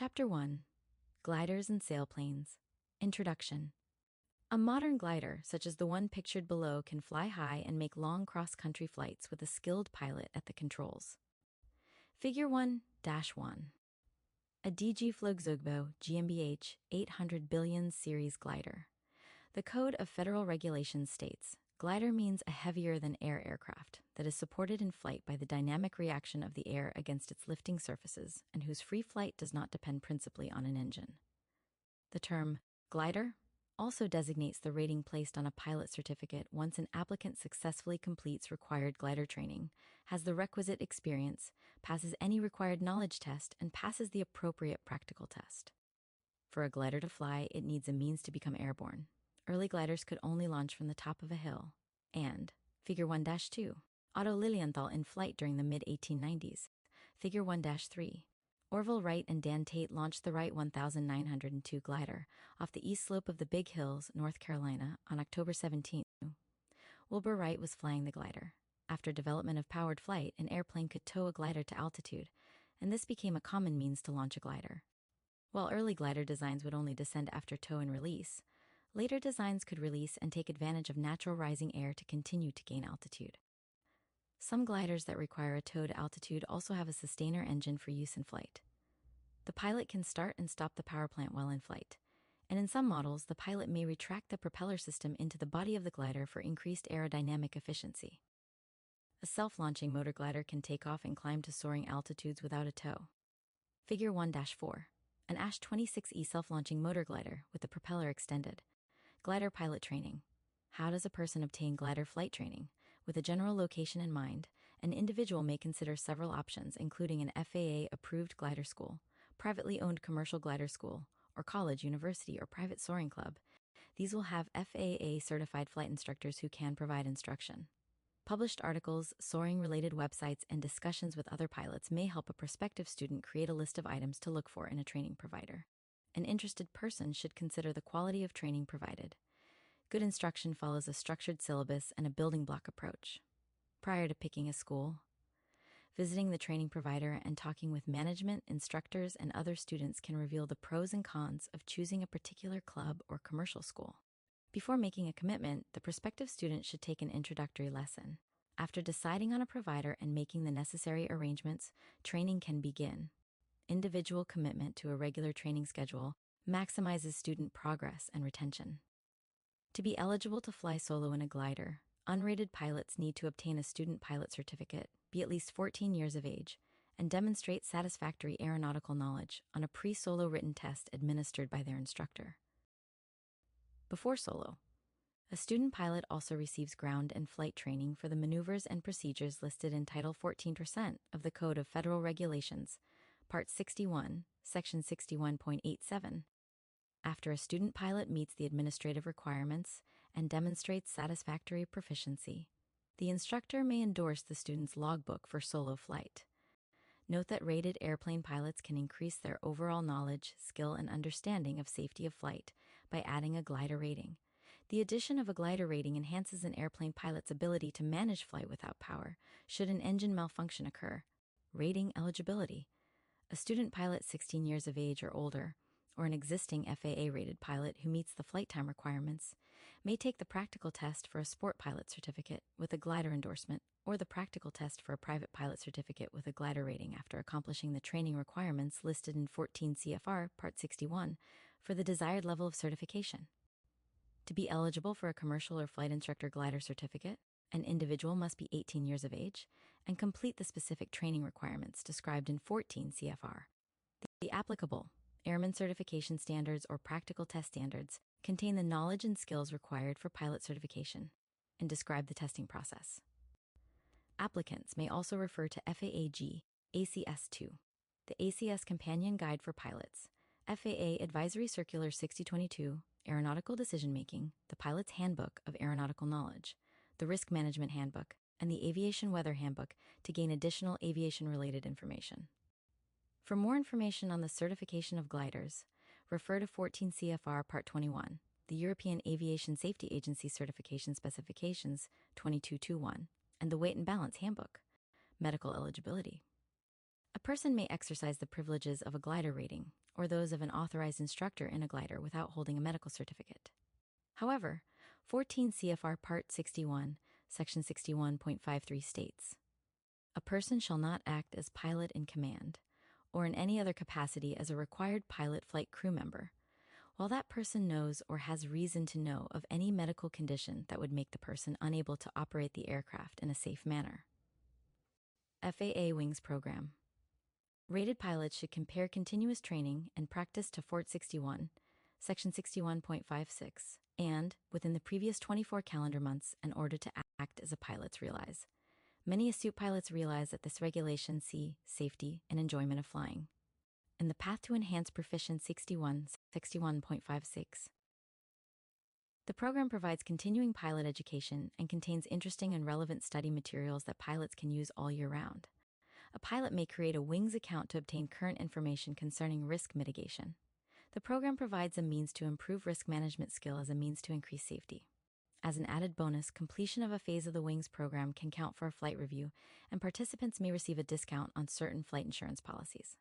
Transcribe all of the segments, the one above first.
Chapter 1. Gliders and Sailplanes. Introduction. A modern glider, such as the one pictured below, can fly high and make long cross-country flights with a skilled pilot at the controls. Figure 1-1. A DG Flugzeugbo GmbH 800 billion series glider. The Code of Federal Regulations states, glider means a heavier-than-air aircraft that is supported in flight by the dynamic reaction of the air against its lifting surfaces and whose free flight does not depend principally on an engine. The term glider also designates the rating placed on a pilot certificate once an applicant successfully completes required glider training, has the requisite experience, passes any required knowledge test, and passes the appropriate practical test. For a glider to fly, it needs a means to become airborne. Early gliders could only launch from the top of a hill. And Figure 1-2. Otto Lilienthal in flight during the mid-1890s. Figure 1-3. Orville Wright and Dan Tate launched the Wright 1902 glider off the east slope of the Big Hills, North Carolina, on October 17. Wilbur Wright was flying the glider. After development of powered flight, an airplane could tow a glider to altitude, and this became a common means to launch a glider. While early glider designs would only descend after tow and release, later designs could release and take advantage of natural rising air to continue to gain altitude. Some gliders that require a tow to altitude also have a sustainer engine for use in flight. The pilot can start and stop the power plant while in flight, and in some models, the pilot may retract the propeller system into the body of the glider for increased aerodynamic efficiency. A self-launching motor glider can take off and climb to soaring altitudes without a tow. Figure 1-4. An ASH 26E self-launching motor glider with the propeller extended. Glider pilot training. How does a person obtain glider flight training? With a general location in mind, an individual may consider several options, including an FAA-approved glider school, privately owned commercial glider school, or college, university, or private soaring club. These will have FAA-certified flight instructors who can provide instruction. Published articles, soaring-related websites, and discussions with other pilots may help a prospective student create a list of items to look for in a training provider. An interested person should consider the quality of training provided. Good instruction follows a structured syllabus and a building block approach. Prior to picking a school, visiting the training provider and talking with management, instructors, and other students can reveal the pros and cons of choosing a particular club or commercial school. Before making a commitment, the prospective student should take an introductory lesson. After deciding on a provider and making the necessary arrangements, training can begin. Individual commitment to a regular training schedule maximizes student progress and retention. To be eligible to fly solo in a glider, unrated pilots need to obtain a student pilot certificate, be at least 14 years of age, and demonstrate satisfactory aeronautical knowledge on a pre-solo written test administered by their instructor. Before solo, a student pilot also receives ground and flight training for the maneuvers and procedures listed in Title 14% of the Code of Federal Regulations, Part 61, Section 61.87. After a student pilot meets the administrative requirements and demonstrates satisfactory proficiency, the instructor may endorse the student's logbook for solo flight. Note that rated airplane pilots can increase their overall knowledge, skill, and understanding of safety of flight by adding a glider rating. The addition of a glider rating enhances an airplane pilot's ability to manage flight without power should an engine malfunction occur. Rating eligibility. A student pilot 16 years of age or older, or an existing FAA-rated pilot who meets the flight time requirements, may take the practical test for a sport pilot certificate with a glider endorsement, or the practical test for a private pilot certificate with a glider rating after accomplishing the training requirements listed in 14 CFR Part 61 for the desired level of certification. To be eligible for a commercial or flight instructor glider certificate, an individual must be 18 years of age and complete the specific training requirements described in 14 CFR. The applicable Airman Certification Standards or Practical Test Standards contain the knowledge and skills required for pilot certification and describe the testing process. Applicants may also refer to FAA-G, ACS-2, the ACS Companion Guide for Pilots, FAA Advisory Circular 6022, Aeronautical Decision-Making, the Pilot's Handbook of Aeronautical Knowledge, the Risk Management Handbook, and the Aviation Weather Handbook to gain additional aviation-related information. For more information on the certification of gliders, refer to 14 CFR Part 21, the European Aviation Safety Agency Certification Specifications 2221, and the Weight and Balance Handbook, Medical Eligibility. A person may exercise the privileges of a glider rating or those of an authorized instructor in a glider without holding a medical certificate. However, 14 CFR Part 61, Section 61.53 states, "A person shall not act as pilot in command or in any other capacity as a required pilot flight crew member, while that person knows or has reason to know of any medical condition that would make the person unable to operate the aircraft in a safe manner." FAA Wings Program. Rated pilots should compare continuous training and practice to Fort 61, Section 61.56, and, within the previous 24 calendar months, in order to act as a pilot's realize. Many astute pilots realize that this regulation see safety and enjoyment of flying. In the Path to Enhanced Proficiency 61.56. The program provides continuing pilot education and contains interesting and relevant study materials that pilots can use all year round. A pilot may create a Wings account to obtain current information concerning risk mitigation. The program provides a means to improve risk management skill as a means to increase safety. As an added bonus, completion of a phase of the Wings program can count for a flight review, and participants may receive a discount on certain flight insurance policies.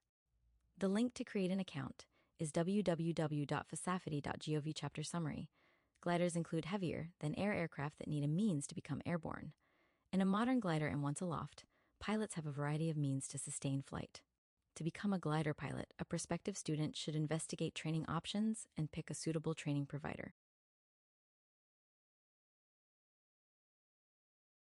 The link to create an account is www.faa.gov chapter summary. Gliders include heavier than air aircraft that need a means to become airborne. In a modern glider and once aloft, pilots have a variety of means to sustain flight. To become a glider pilot, a prospective student should investigate training options and pick a suitable training provider.